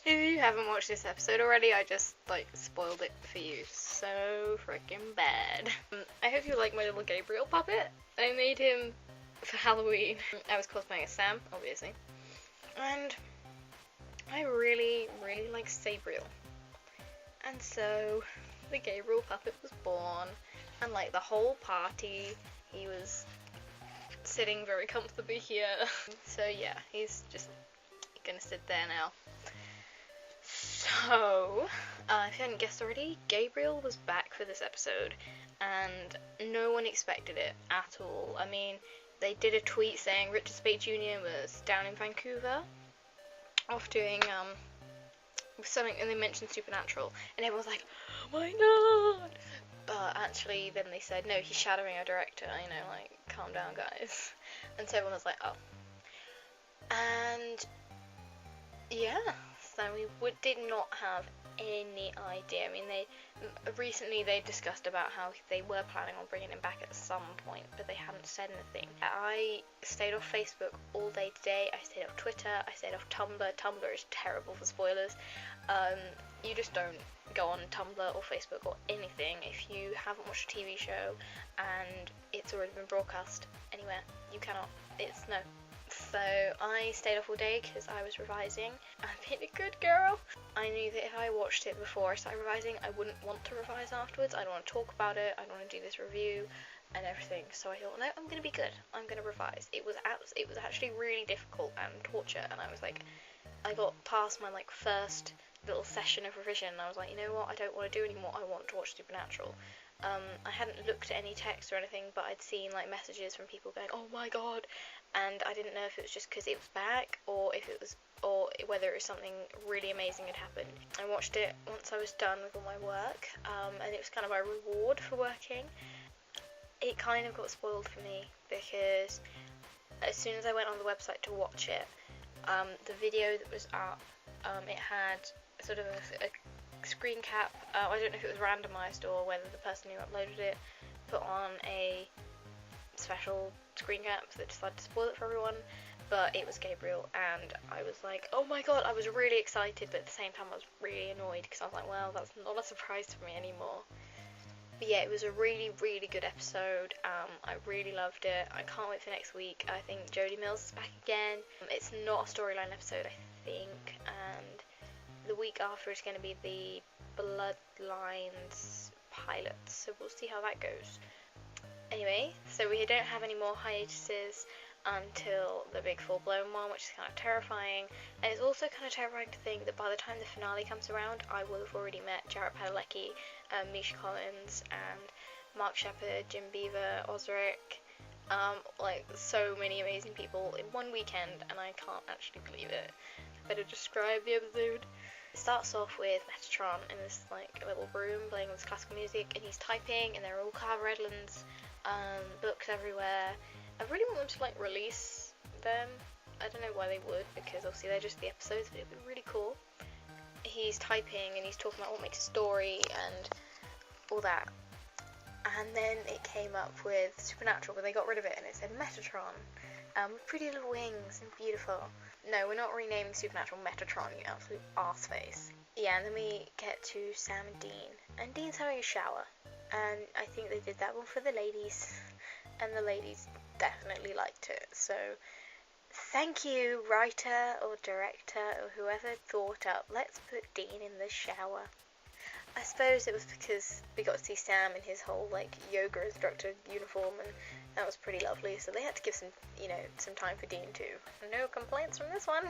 If you haven't watched this episode already, I just, like, spoiled it for you so freaking bad. I hope you like my little Gabriel puppet. I made him for Halloween. I was cosplaying as Sam, obviously. And I really, really like Sabriel. And so, the Gabriel puppet was born. And, like, the whole party, he was sitting very comfortably here. So, yeah, he's just gonna sit there now. So, if you hadn't guessed already, Gabriel was back for this episode, and no one expected it at all. I mean, they did a tweet saying Richard Speight Jr. was down in Vancouver, off doing, something, and they mentioned Supernatural, and everyone was like, oh my god! But actually, then they said, no, he's shadowing our director, you know, like, calm down, guys. And so everyone was like, oh. And, yeah, so we did not have any idea. I mean, recently they discussed about how they were planning on bringing him back at some point, but they hadn't said anything. I stayed off Facebook all day today. I stayed off Twitter. I stayed off Tumblr. Tumblr is terrible for spoilers. You just don't go on Tumblr or Facebook or anything if you haven't watched a TV show and it's already been broadcast anywhere. You cannot. It's no. So I stayed off all day because I was revising. I'm being a good girl. I knew that if I watched it before I started revising, I wouldn't want to revise afterwards. I don't want to talk about it. I don't want to do this review and everything. So I thought, no, I'm going to be good. I'm going to revise. It was actually really difficult and torture. And I was like, I got past my like first little session of revision. And I was like, you know what? I don't want to do anymore. I want to watch Supernatural. I hadn't looked at any text or anything, but I'd seen like messages from people going, oh my god, and I didn't know if it was just because it was back or whether it was something really amazing had happened. I watched it once I was done with all my work, and it was kind of my reward for working. It kind of got spoiled for me because as soon as I went on the website to watch it, the video that was up, it had sort of a screen cap. I don't know if it was randomized or whether the person who uploaded it put on a special screen cap that decided to spoil it for everyone, but it was Gabriel, and I was like, oh my god, I was really excited, but at the same time I was really annoyed because I was like, well, that's not a surprise for me anymore. But yeah, it was a really, really good episode. I really loved it. I can't wait for next week. I think Jodie Mills is back again. It's not a storyline episode, I think, and the week after is going to be the Bloodlines pilot, so we'll see how that goes. Anyway, so we don't have any more hiatuses until the big full-blown one, which is kind of terrifying, and it's also kind of terrifying to think that by the time the finale comes around, I will have already met Jared Padalecki, Misha Collins, and Mark Sheppard, Jim Beaver, Osric, like so many amazing people in one weekend, and I can't actually believe it. I better describe the episode. It starts off with Metatron in this like little room playing this classical music, and he's typing, and there are all Carver Redlands books everywhere. I really want them to like release them. I don't know why they would, because obviously they're just the episodes, but it'd be really cool. He's typing and he's talking about what makes a story and all that. And then it came up with Supernatural, but they got rid of it and it said Metatron. With pretty little wings and beautiful. No, we're not renaming Supernatural Metatron, you absolute arseface. Yeah, and then we get to Sam and Dean. And Dean's having a shower. And I think they did that one for the ladies. And the ladies definitely liked it. So, thank you, writer or director or whoever thought up, let's put Dean in the shower. I suppose it was because we got to see Sam in his whole, like, yoga instructor uniform, and that was pretty lovely, so they had to give some time for Dean too. No complaints from this one.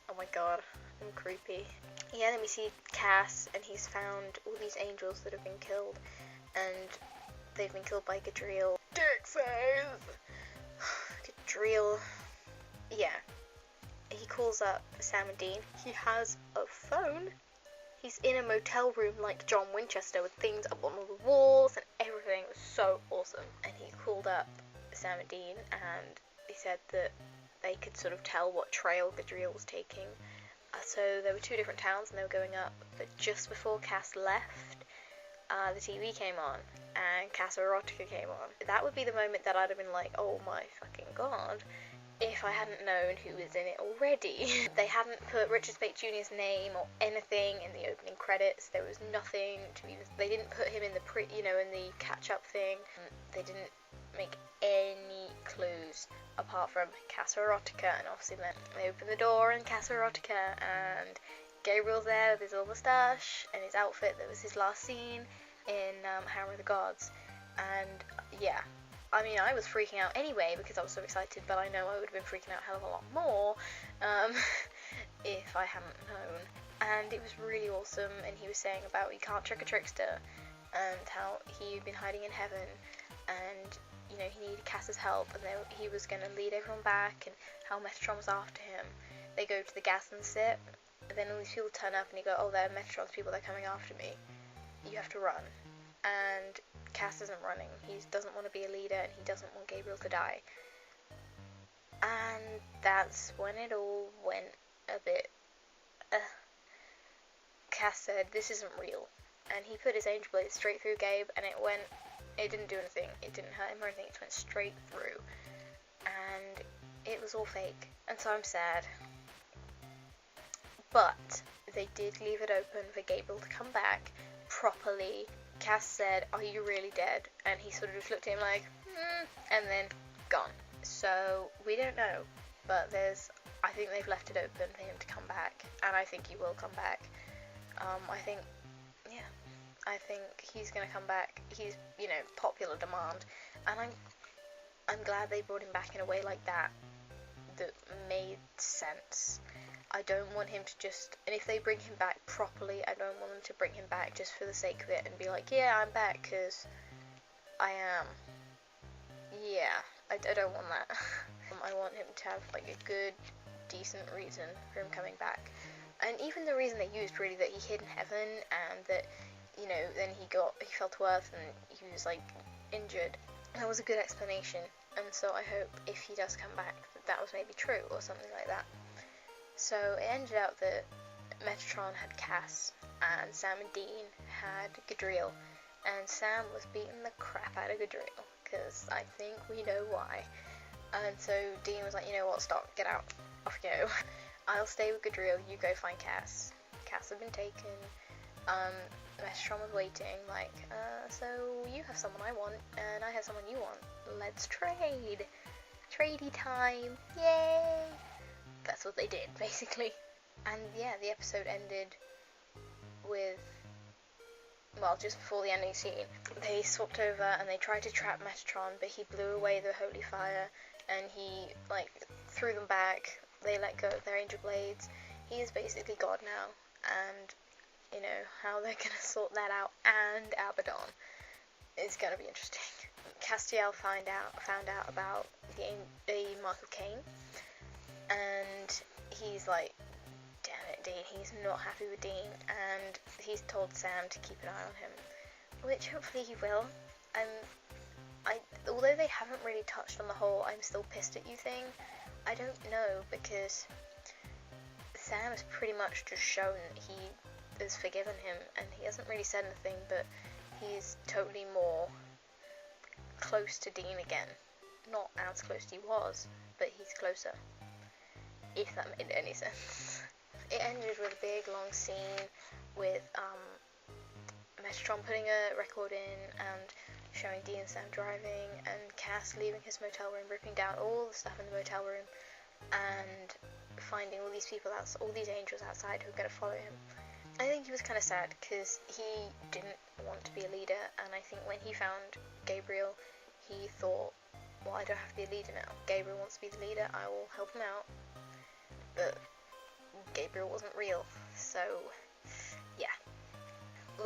Oh my god, I'm creepy. Yeah, then we see Cass, and he's found all these angels that have been killed, and they've been killed by Gadriel. Dick face! Gadriel. Yeah. He calls up Sam and Dean. He has a phone. He's in a motel room like John Winchester with things up on all the walls and everything. It was so awesome. And he called up Sam and Dean and he said that they could sort of tell what trail Gadriel was taking. So there were two different towns and they were going up, but just before Cass left, the TV came on and Casa Erotica came on. That would be the moment that I'd have been like, oh my fucking god. if I hadn't known who was in it already. They hadn't put Richard Speight Jr.'s name or anything in the opening credits. There was nothing to even, they didn't put him in the in the catch-up thing. They didn't make any clues apart from Casa Erotica, and obviously then they open the door and Casa Erotica, and Gabriel's there with his little moustache and his outfit that was his last scene in Hammer of the Gods. And yeah, I mean, I was freaking out anyway because I was so excited, but I know I would have been freaking out a hell of a lot more if I hadn't known. And it was really awesome, and he was saying about you can't trick a trickster, and how he'd been hiding in heaven, and, you know, he needed Cass's help, and he was going to lead everyone back, and how Metatron was after him. They go to the gas and sip, and then all these people turn up, and you go, oh, they're Metatron's people, they're coming after me. You have to run. And Cass isn't running. He doesn't want to be a leader, and he doesn't want Gabriel to die. And that's when it all went a bit... Cass said, this isn't real. And he put his angel blade straight through Gabe, and it didn't do anything. It didn't hurt him or anything. It went straight through. And it was all fake. And so I'm sad. But they did leave it open for Gabriel to come back properly. Cass said, are you really dead? And he sort of just looked at him like, and then gone. So we don't know, but I think they've left it open for him to come back, and I think he will come back. I think he's gonna come back. He's, you know, popular demand, and I'm glad they brought him back in a way like that made sense. I don't want him to just, and if they bring him back properly, I don't want them to bring him back just for the sake of it and be like, yeah, I'm back, because I am. Yeah, I don't want that. I want him to have, like, a good, decent reason for him coming back. And even the reason they used, really, that he hid in heaven, and that, you know, then he fell to earth, and he was, like, injured. That was a good explanation, and so I hope, if he does come back, that was maybe true, or something like that. So it ended out that Metatron had Cass, and Sam and Dean had Gadriel, and Sam was beating the crap out of Gadriel, because I think we know why. And so Dean was like, you know what, stop, get out, off you go. I'll stay with Gadriel, you go find Cass. Cass had been taken. Metatron was waiting, like, so you have someone I want, and I have someone you want. Let's trade. Tradey time, yay! That's what they did, basically. And yeah, the episode ended with, well, just before the ending scene, they swapped over and they tried to trap Metatron, but he blew away the holy fire, and he, like, threw them back. They let go of their angel blades. He is basically God now, and, you know, how they're gonna sort that out, and Abaddon, is gonna be interesting. Castiel found out about the Mark of Cain, and he's like, damn it, Dean, he's not happy with Dean, and he's told Sam to keep an eye on him, which hopefully he will. Although they haven't really touched on the whole I'm still pissed at you thing, I don't know, because Sam has pretty much just shown that he has forgiven him, and he hasn't really said anything, but he's totally more close to Dean again. Not as close as he was, but he's closer, if that made any sense. It ended with a big long scene with Metatron putting a record in and showing Dean and Sam driving, and Cass leaving his motel room, ripping down all the stuff in the motel room, and finding all these people, all these angels outside who are going to follow him. I think he was kind of sad because he didn't want to be a leader, and I think when he found Gabriel, he thought, well, I don't have to be a leader now. Gabriel wants to be the leader, I will help him out. But Gabriel wasn't real, so yeah.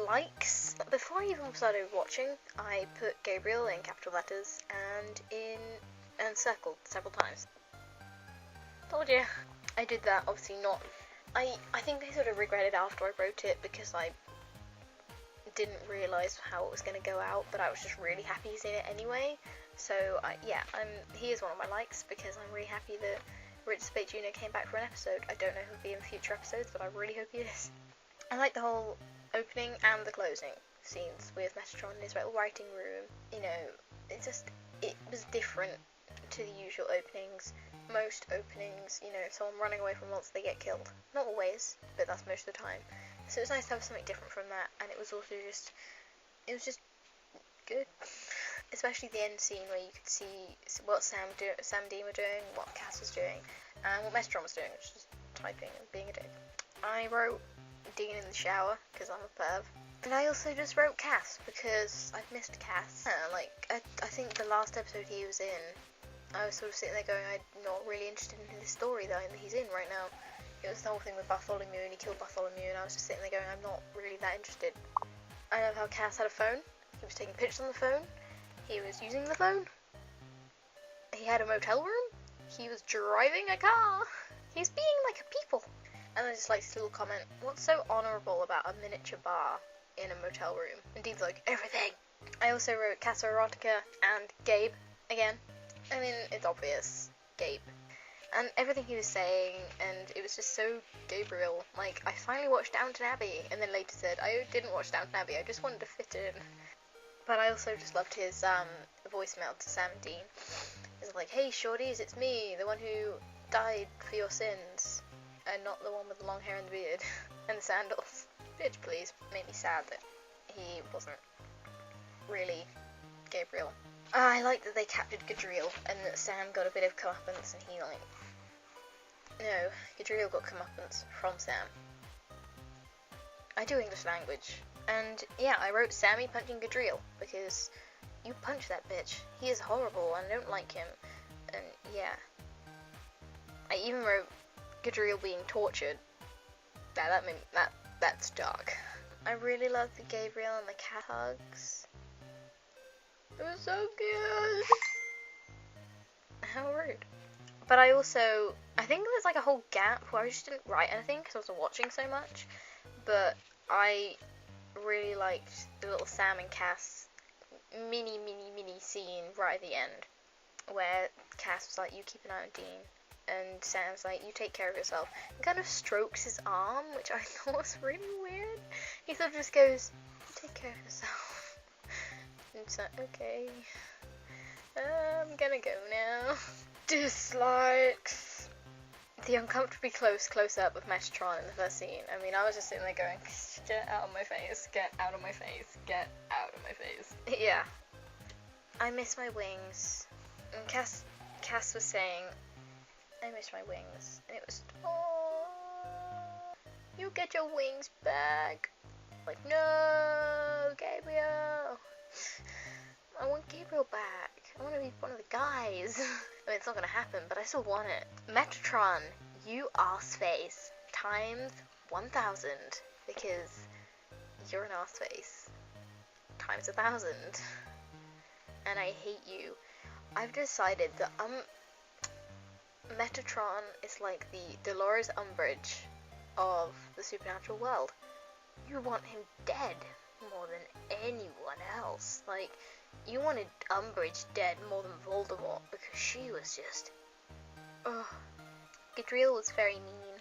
Likes. Before I even started watching, I put Gabriel in capital letters and circled several times. Told you. I did that, obviously not. I think I sort of regretted after I wrote it because I didn't realise how it was going to go out, but I was just really happy he's in it anyway. So he is one of my likes because I'm really happy that Richard Speight Jr. came back for an episode. I don't know if he'll be in future episodes, but I really hope he is. I like the whole opening and the closing scenes with Metatron in his little writing room. You know, it was different to the usual openings. most openings, you know, if someone running away from monsters, they get killed. Not always, but that's most of the time. So it was nice to have something different from that, and it was also just, it was just good. Especially the end scene where you could see what Sam Dean were doing, what Cass was doing, and what Metatron was doing, which was typing and being a dick. I wrote Dean in the shower, because I'm a perv. And I also just wrote Cass, because I've missed Cass. I think the last episode he was in, I was sort of sitting there going, I'm not really interested in this story that he's in right now. It was the whole thing with Bartholomew, and he killed Bartholomew, and I was just sitting there going, I'm not really that interested. I love how Cass had a phone. He was taking pictures on the phone. He was using the phone. He had a motel room. He was driving a car. He's being like a people. And I just like this little comment. What's so honourable about a miniature bar in a motel room? And Dean's like, everything. I also wrote Casa Erotica and Gabe again. I mean, it's obvious. Gabe. And everything he was saying, and it was just so Gabriel. Like, I finally watched Downton Abbey, and then later said, I didn't watch Downton Abbey, I just wanted to fit in. But I also just loved his voicemail to Sam and Dean. It's like, hey shorties, it's me, the one who died for your sins, and not the one with the long hair and the beard, and the sandals. Bitch, please. Made me sad that he wasn't really Gabriel. I like that they captured Gadriel, and that Sam got a bit of comeuppance, and he no, Gadriel got comeuppance from Sam. I do English language. And yeah, I wrote Sammy punching Gadriel, because you punch that bitch. He is horrible, and I don't like him. And yeah. I even wrote Gadriel being tortured. That's dark. I really love the Gabriel and the cat hugs. It was so good. How rude. But I think there's like a whole gap where I just didn't write anything because I wasn't watching so much. But I really liked the little Sam and Cass mini scene right at the end, where Cass was like, you keep an eye on Dean, and Sam's like, you take care of yourself, and kind of strokes his arm, which I thought was really weird. He sort of just goes, you take care of yourself. And it's like, okay, I'm gonna go now. Dislikes. The uncomfortably close up of Metatron in the first scene. I mean, I was just sitting there going, get out of my face, get out of my face, get out of my face. Yeah. I miss my wings. And Cass was saying, I miss my wings. And it was, oh, you get your wings back. Like, no, Gabriel. I want Gabriel back. I want to be one of the guys. I mean, it's not going to happen, but I still want it. Metatron, you arseface, times 1,000, because you're an arseface, times 1,000, and I hate you. I've decided that Metatron is like the Dolores Umbridge of the supernatural world. You want him dead more than anyone else. Like, you wanted Umbridge dead more than Voldemort, because she was just... Ugh. Gadriel was very mean.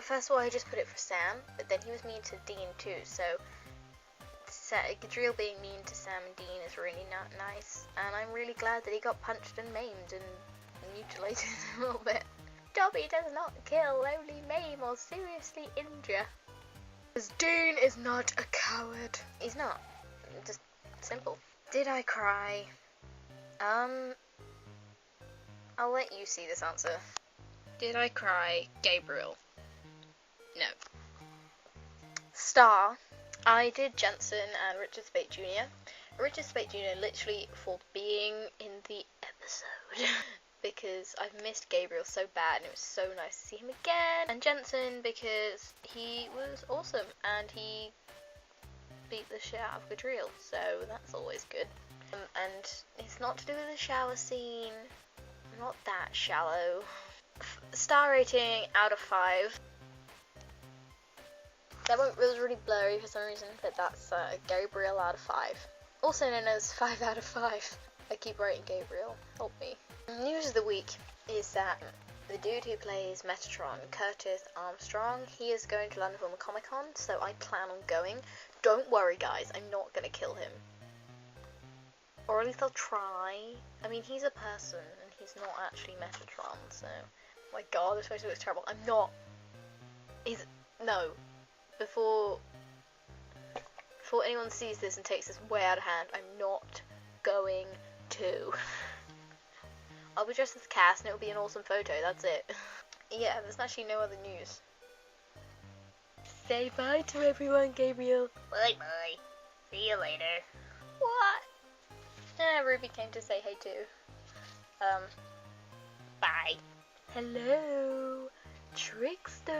First of all, I just put it for Sam, but then he was mean to Dean too, so... Gadriel being mean to Sam and Dean is really not nice, and I'm really glad that he got punched and maimed and mutilated a little bit. Dobby does not kill, only maim or seriously injure. Because Dean is not a coward. He's not. Just simple. Did I cry? I'll let you see this answer. Did I cry? Gabriel. No. Star. I did Jensen and Richard Speight Jr. Richard Speight Jr. literally for being in the episode. Because I've missed Gabriel so bad and it was so nice to see him again. And Jensen because he was awesome and he beat the shit out of Gadriel, so that's always good. And it's not to do with the shower scene. I'm not that shallow. Star rating out of 5. It was really blurry for some reason, but that's Gabriel out of 5. Also known as 5 out of 5. I keep writing Gabriel. Help me. News of the week is that the dude who plays Metatron, Curtis Armstrong, he is going to London Film Comic Con, so I plan on going. Don't worry guys, I'm not going to kill him. Or at least I'll try. I mean, he's a person, and he's not actually Metatron, so... Oh my god, this photo looks terrible. I'm not... No. Before anyone sees this and takes this way out of hand, I'm not going to. I'll be dressed as Cass and it'll be an awesome photo, that's it. Yeah, there's actually no other news. Say bye to everyone, Gabriel. Bye. See you later. What? Ruby came to say hey too. Bye. Hello, Trickster.